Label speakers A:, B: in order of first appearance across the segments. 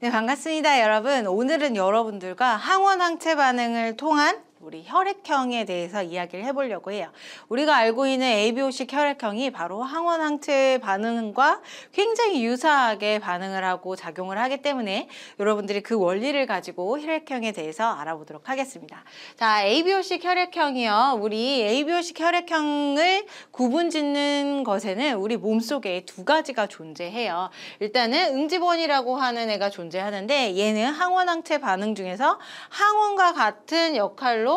A: 네, 반갑습니다, 여러분. 오늘은 여러분들과 항원 항체 반응을 통한 우리 혈액형에 대해서 이야기를 해보려고 해요. 우리가 알고 있는 ABO식 혈액형이 바로 항원 항체 반응과 굉장히 유사하게 반응을 하고 작용을 하기 때문에 여러분들이 그 원리를 가지고 혈액형에 대해서 알아보도록 하겠습니다. 자, ABO식 혈액형이요. 우리 ABO식 혈액형을 구분짓는 것에는 우리 몸속에 두 가지가 존재해요. 일단은 응집원이라고 하는 애가 존재하는데, 얘는 항원 항체 반응 중에서 항원과 같은 역할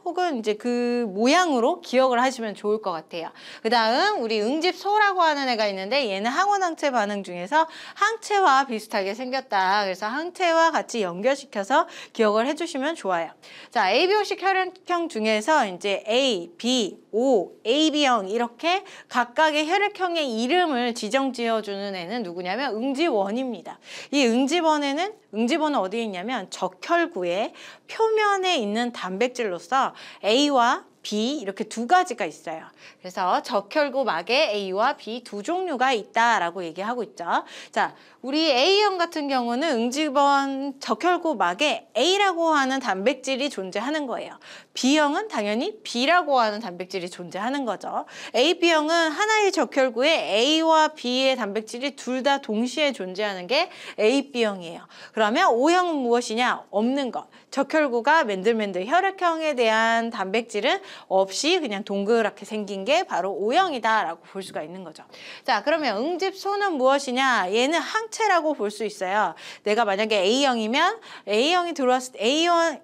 A: 혹은 이제 그 모양으로 기억을 하시면 좋을 것 같아요. 그 다음 우리 응집소라고 하는 애가 있는데, 얘는 항원 항체 반응 중에서 항체와 비슷하게 생겼다. 그래서 항체와 같이 연결시켜서 기억을 해주시면 좋아요. 자, ABO식 혈액형 중에서 이제 A, B, O, AB형 이렇게 각각의 혈액형의 이름을 지어주는 애는 누구냐면 응집원입니다. 이 응집원은 어디에 있냐면 적혈구의 표면에 있는 단백질로서 A와 B 이렇게 두 가지가 있어요. 그래서 적혈구 막에 A와 B 두 종류가 있다라고 얘기하고 있죠. 자, 우리 A형 같은 경우는 응집원 적혈구 막에 A라고 하는 단백질이 존재하는 거예요. B형은 당연히 B라고 하는 단백질이 존재하는 거죠. AB형은 하나의 적혈구에 A와 B의 단백질이 둘 다 동시에 존재하는 게 AB형이에요. 그러면 O형은 무엇이냐? 없는 것. 적혈구가 맨들맨들 혈액형에 대한 단백질은 없이 그냥 동그랗게 생긴 게 바로 O형이다라고 볼 수가 있는 거죠. 자, 그러면 응집소는 무엇이냐? 얘는 항체라고 볼 수 있어요. 내가 만약에 A형이면 A형이 들어왔을 때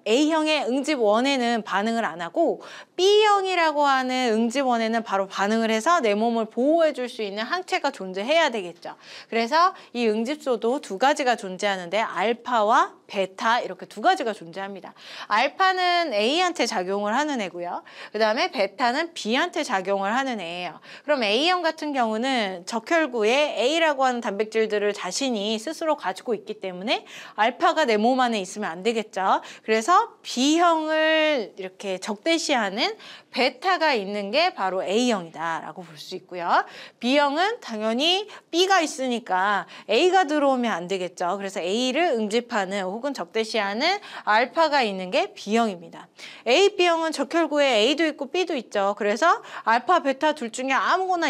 A: A형의 응집원에는 반응을 안 하고, B형이라고 하는 응집원에는 바로 반응을 해서 내 몸을 보호해 줄 수 있는 항체가 존재해야 되겠죠. 그래서 이 응집소도 두 가지가 존재하는데, 알파와 베타 이렇게 두 가지가 존재합니다. 알파는 A한테 작용을 하는 애고요. 그 다음에 베타는 B한테 작용을 하는 애예요. 그럼 A형 같은 경우는 적혈구에 A라고 하는 단백질들을 자신이 스스로 가지고 있기 때문에 알파가 내 몸 안에 있으면 안 되겠죠. 그래서 B형을 이렇게 적대시하는 베타가 있는 게 바로 A형이다라고 볼 수 있고요. B형은 당연히 B가 있으니까 A가 들어오면 안 되겠죠. 그래서 A를 응집하는 혹은 적대시하는 알파가 있는 게 B형입니다. AB형은 적혈구에 A도 있고 B도 있죠. 그래서 알파, 베타 둘 중에 아무거나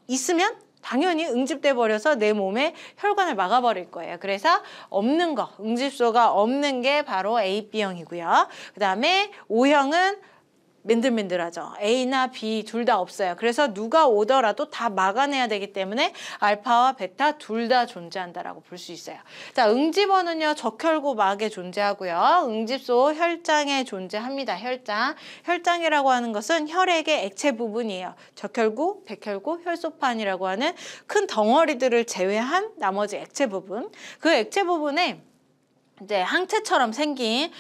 A: 있으면 당연히 응집돼 버려서 내 몸에 혈관을 막아버릴 거예요. 그래서 없는 거, 응집소가 없는 게 바로 AB형이고요. 그 다음에 O형은 맨들맨들하죠. A나 B 둘 다 없어요. 그래서 누가 오더라도 다 막아내야 되기 때문에 알파와 베타 둘 다 존재한다라고 볼 수 있어요. 자, 응집원은요, 적혈구 막에 존재하고요. 응집소 혈장에 존재합니다. 혈장이라고 하는 것은 혈액의 액체 부분이에요. 적혈구, 백혈구, 혈소판이라고 하는 큰 덩어리들을 제외한 나머지 액체 부분. 그 액체 부분에 이제 항체처럼 생긴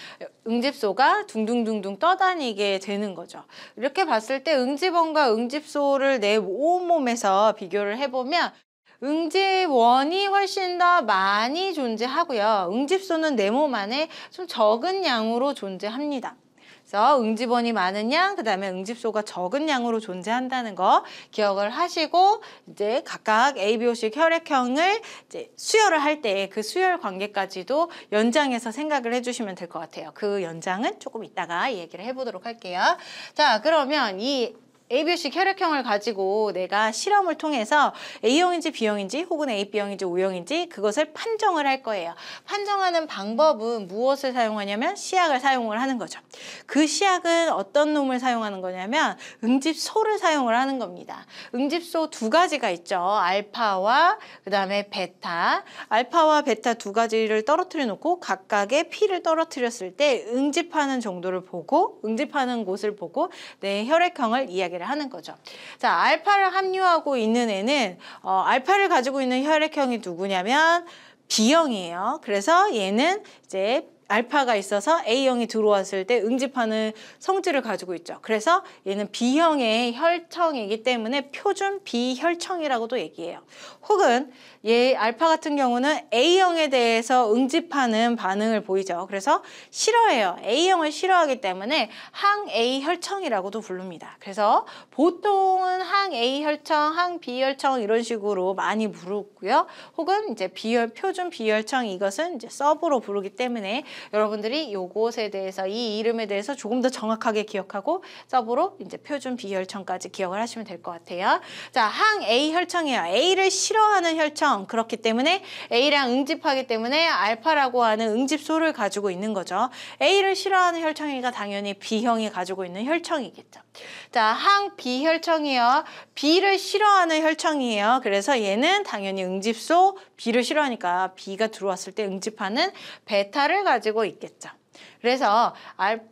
A: 응집소가 둥둥둥둥 떠다니게 되는 거죠. 이렇게 봤을 때 응집원과 응집소를 내 온몸에서 비교를 해보면 응집원이 훨씬 더 많이 존재하고요. 응집소는 내 몸 안에 좀 적은 양으로 존재합니다. 그래서 응집원이 많은 양, 그 다음에 응집소가 적은 양으로 존재한다는 거 기억을 하시고, 이제 각각 ABO식 혈액형을 이제 수혈을 할 때 그 수혈 관계까지도 연장해서 생각을 해주시면 될 것 같아요. 그 연장은 조금 이따가 얘기를 해보도록 할게요. 자, 그러면 이 ABO식 혈액형을 가지고 내가 실험을 통해서 A형인지 B형인지 혹은 AB형인지 O형인지 그것을 판정을 할 거예요. 판정하는 방법은 무엇을 사용하냐면 시약을 사용을 하는 거죠. 그 시약은 어떤 놈을 사용하는 거냐면 응집소를 사용을 하는 겁니다. 응집소 두 가지가 있죠. 알파와 그 다음에 베타. 알파와 베타 두 가지를 떨어뜨려 놓고 각각의 P를 떨어뜨렸을 때 응집하는 정도를 보고, 응집하는 곳을 보고 내 혈액형을 이야기를 하는 거죠. 자, 알파를 함유하고 있는 애는 알파를 가지고 있는 혈액형이 누구냐면 B형이에요. 그래서 얘는 이제 알파가 있어서 A형이 들어왔을 때 응집하는 성질을 가지고 있죠. 그래서 얘는 B형의 혈청이기 때문에 표준 B혈청이라고도 얘기해요. 혹은 알파 같은 경우는 A형에 대해서 응집하는 반응을 보이죠. 그래서 싫어해요. A형을 싫어하기 때문에 항A 혈청이라고도 부릅니다. 그래서 보통은 항A 혈청, 항B 혈청 이런 식으로 많이 부르고요. 혹은 이제 표준 B혈청 이것은 이제 서브로 부르기 때문에 여러분들이 요것에 대해서 이 이름에 대해서 조금 더 정확하게 기억하고 서브로 이제 표준 B혈청까지 기억을 하시면 될 것 같아요. 자, 항A 혈청이에요. A를 싫어하는 혈청. 그렇기 때문에 A랑 응집하기 때문에 알파라고 하는 응집소를 가지고 있는 거죠. A를 싫어하는 혈청이니까 당연히 B형이 가지고 있는 혈청이겠죠. 자, 항B 혈청이요. B를 싫어하는 혈청이에요. 그래서 얘는 당연히 응집소 B를 싫어하니까 B가 들어왔을 때 응집하는 베타를 가지고 있겠죠. 그래서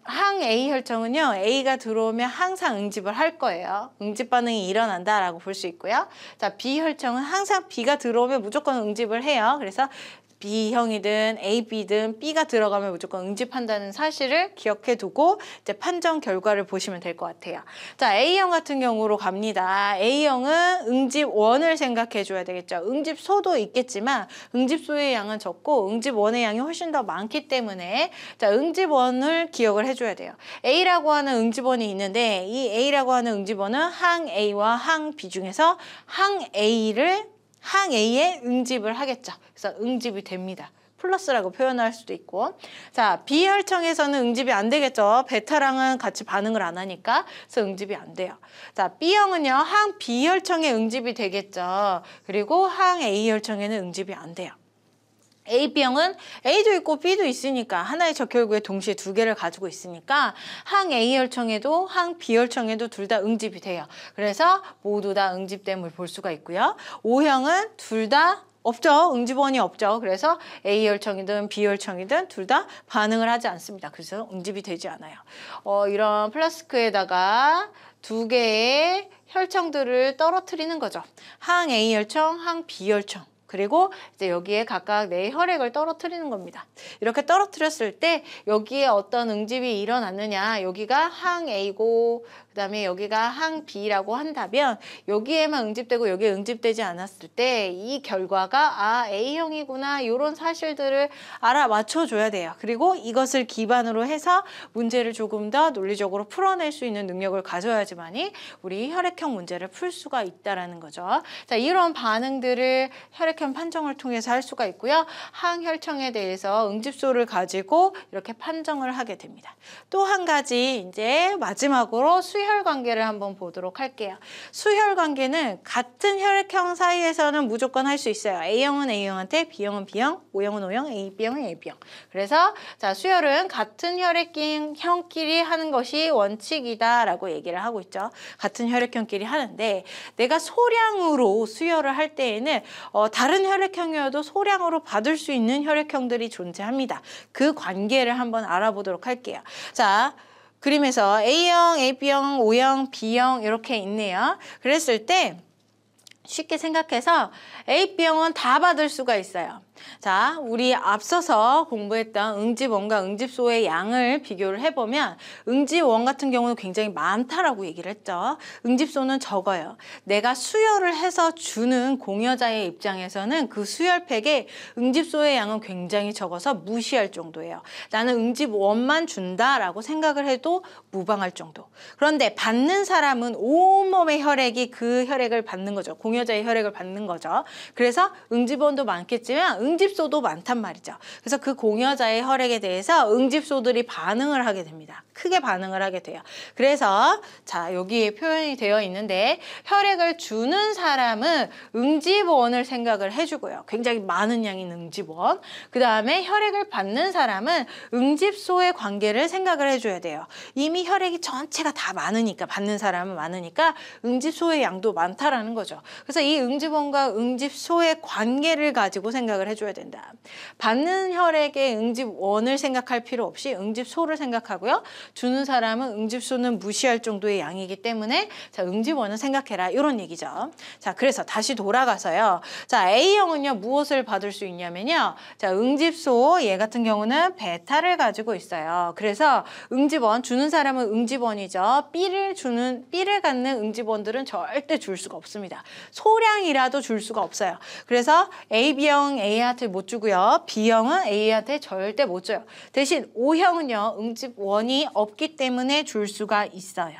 A: 항A 혈청은요. A가 들어오면 항상 응집을 할 거예요. 응집 반응이 일어난다라고 볼 수 있고요. 자, B 혈청은 항상 B가 들어오면 무조건 응집을 해요. 그래서 B형이든 AB든 B가 들어가면 무조건 응집한다는 사실을 기억해 두고 이제 판정 결과를 보시면 될 것 같아요. 자, A형 같은 경우로 갑니다. A형은 응집원을 생각해 줘야 되겠죠. 응집소도 있겠지만 응집소의 양은 적고 응집원의 양이 훨씬 더 많기 때문에 자, 응집원을 기억을 해줘야 돼요. A라고 하는 응집원이 있는데 이 A라고 하는 응집원은 항 A와 항 B 중에서 항 A에 응집을 하겠죠. 그래서 응집이 됩니다. 플러스라고 표현할 수도 있고. 자, B혈청에서는 응집이 안 되겠죠. 베타랑은 같이 반응을 안 하니까. 그래서 응집이 안 돼요. 자, B형은요. 항 B혈청에 응집이 되겠죠. 그리고 항 A혈청에는 응집이 안 돼요. AB형은 A도 있고 B도 있으니까 하나의 적혈구에 동시에 두 개를 가지고 있으니까 항 A혈청에도 항 B혈청에도 둘 다 응집이 돼요. 그래서 모두 다 응집됨을 볼 수가 있고요. O형은 둘 다 없죠. 응집원이 없죠. 그래서 A혈청이든 B혈청이든 둘 다 반응을 하지 않습니다. 그래서 응집이 되지 않아요. 이런 플라스크에다가 두 개의 혈청들을 떨어뜨리는 거죠. 항 A혈청, 항 B혈청. 그리고 이제 여기에 각각 내 혈액을 떨어뜨리는 겁니다. 이렇게 떨어뜨렸을 때 여기에 어떤 응집이 일어났느냐, 여기가 항 A고 그다음에 여기가 항 B라고 한다면 여기에만 응집되고 여기에 응집되지 않았을 때 이 결과가 A형이구나 이런 사실들을 알아맞혀줘야 돼요. 그리고 이것을 기반으로 해서 문제를 조금 더 논리적으로 풀어낼 수 있는 능력을 가져야지만이 우리 혈액형 문제를 풀 수가 있다라는 거죠. 자, 이런 반응들을 혈액형 판정을 통해서 할 수가 있고요. 항혈청에 대해서 응집소를 가지고 이렇게 판정을 하게 됩니다. 또 한 가지 이제 마지막으로 수혈 관계를 한번 보도록 할게요. 수혈 관계는 같은 혈액형 사이에서는 무조건 할 수 있어요. A형은 A형한테, B형은 B형, O형은 O형, AB형은 AB형. 그래서 자, 수혈은 같은 혈액형끼리 하는 것이 원칙이다라고 얘기를 하고 있죠. 같은 혈액형끼리 하는데 내가 소량으로 수혈을 할 때에는 다른 혈액형이어도 소량으로 받을 수 있는 혈액형들이 존재합니다. 그 관계를 한번 알아보도록 할게요. 자, 그림에서 A형, AB형, O형, B형 이렇게 있네요. 그랬을 때 쉽게 생각해서 AB형은 다 받을 수가 있어요. 자, 우리 앞서서 공부했던 응집원과 응집소의 양을 비교를 해보면 응집원 같은 경우는 굉장히 많다라고 얘기를 했죠. 응집소는 적어요. 내가 수혈을 해서 주는 공여자의 입장에서는 그 수혈팩에 응집소의 양은 굉장히 적어서 무시할 정도예요. 나는 응집원만 준다라고 생각을 해도 무방할 정도. 그런데 받는 사람은 온몸의 혈액이 그 혈액을 받는 거죠. 공여자의 혈액을 받는 거죠. 그래서 응집원도 많겠지만 응집소도 많단 말이죠. 그래서 그 공여자의 혈액에 대해서 응집소들이 반응을 하게 됩니다. 크게 반응을 하게 돼요. 그래서 자, 여기에 표현이 되어 있는데 혈액을 주는 사람은 응집원을 생각을 해주고요. 굉장히 많은 양인 응집원. 그 다음에 혈액을 받는 사람은 응집소의 관계를 생각을 해줘야 돼요. 이미 혈액이 전체가 다 많으니까, 받는 사람은 많으니까 응집소의 양도 많다라는 거죠. 그래서 이 응집원과 응집소의 관계를 가지고 생각을 해줘야 된다. 받는 혈액의 응집원을 생각할 필요 없이 응집소를 생각하고요. 주는 사람은 응집소는 무시할 정도의 양이기 때문에 자, 응집원을 생각해라. 이런 얘기죠. 자, 그래서 다시 돌아가서요. 자, A형은요, 무엇을 받을 수 있냐면요. 자, 응집소, 얘 같은 경우는 베타를 가지고 있어요. 그래서 응집원, 주는 사람은 응집원이죠. B를 갖는 응집원들은 절대 줄 수가 없습니다. 소량이라도 줄 수가 없어요. 그래서 AB 형 A한테 못 주고요. B형은 A한테 절대 못 줘요. 대신 O형은요, 응집원이 없기 때문에 줄 수가 있어요.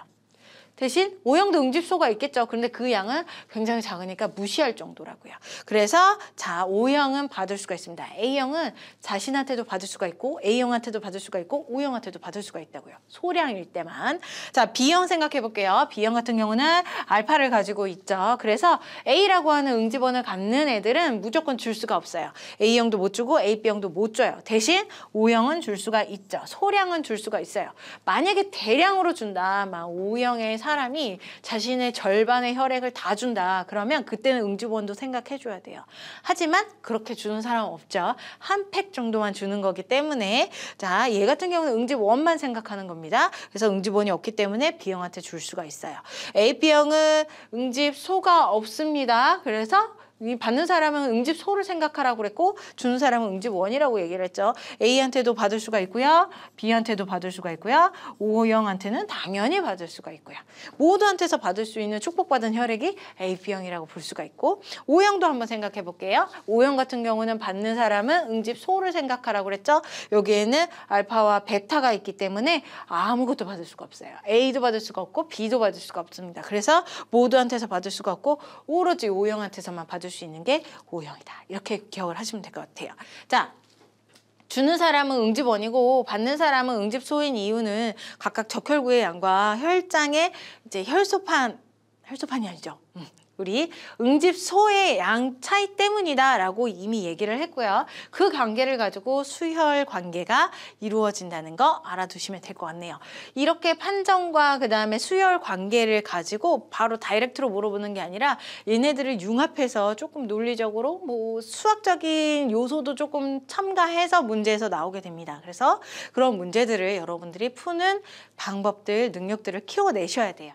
A: 대신 O형도 응집소가 있겠죠. 그런데 그 양은 굉장히 작으니까 무시할 정도라고요. 그래서 자, O형은 받을 수가 있습니다. A형은 자신한테도 받을 수가 있고 A형한테도 받을 수가 있고 O형한테도 받을 수가 있다고요. 소량일 때만. 자, B형 생각해 볼게요. B형 같은 경우는 알파를 가지고 있죠. 그래서 A라고 하는 응집원을 갖는 애들은 무조건 줄 수가 없어요. A형도 못 주고 AB형도 못 줘요. 대신 O형은 줄 수가 있죠. 소량은 줄 수가 있어요. 만약에 대량으로 준다. 막 O형의 사람이 자신의 절반의 혈액을 다 준다. 그러면 그때는 응집원도 생각해 줘야 돼요. 하지만 그렇게 주는 사람은 없죠. 한 팩 정도만 주는 거기 때문에 자, 얘 같은 경우는 응집원만 생각하는 겁니다. 그래서 응집원이 없기 때문에 B형한테 줄 수가 있어요. AB형은 응집소가 없습니다. 그래서 이 받는 사람은 응집소를 생각하라고 그랬고 주는 사람은 응집원이라고 얘기를 했죠. A한테도 받을 수가 있고요. B한테도 받을 수가 있고요. O형한테는 당연히 받을 수가 있고요. 모두한테서 받을 수 있는 축복받은 혈액이 AB형이라고 볼 수가 있고 O형도 한번 생각해 볼게요. O형 같은 경우는 받는 사람은 응집소를 생각하라고 그랬죠. 여기에는 알파와 베타가 있기 때문에 아무것도 받을 수가 없어요. A도 받을 수가 없고 B도 받을 수가 없습니다. 그래서 모두한테서 받을 수가 없고 오로지 O형한테서만 받을 수 있는 게 O형이다. 이렇게 기억을 하시면 될 것 같아요. 자, 주는 사람은 응집원이고 받는 사람은 응집소인 이유는 각각 적혈구의 양과 혈장의 이제 혈소판이 아니죠. 우리 응집소의 양 차이 때문이다라고 이미 얘기를 했고요. 그 관계를 가지고 수혈 관계가 이루어진다는 거 알아두시면 될 것 같네요. 이렇게 판정과 그 다음에 수혈 관계를 가지고 바로 다이렉트로 물어보는 게 아니라 얘네들을 융합해서 조금 논리적으로 뭐 수학적인 요소도 조금 첨가해서 문제에서 나오게 됩니다. 그래서 그런 문제들을 여러분들이 푸는 방법들, 능력들을 키워내셔야 돼요.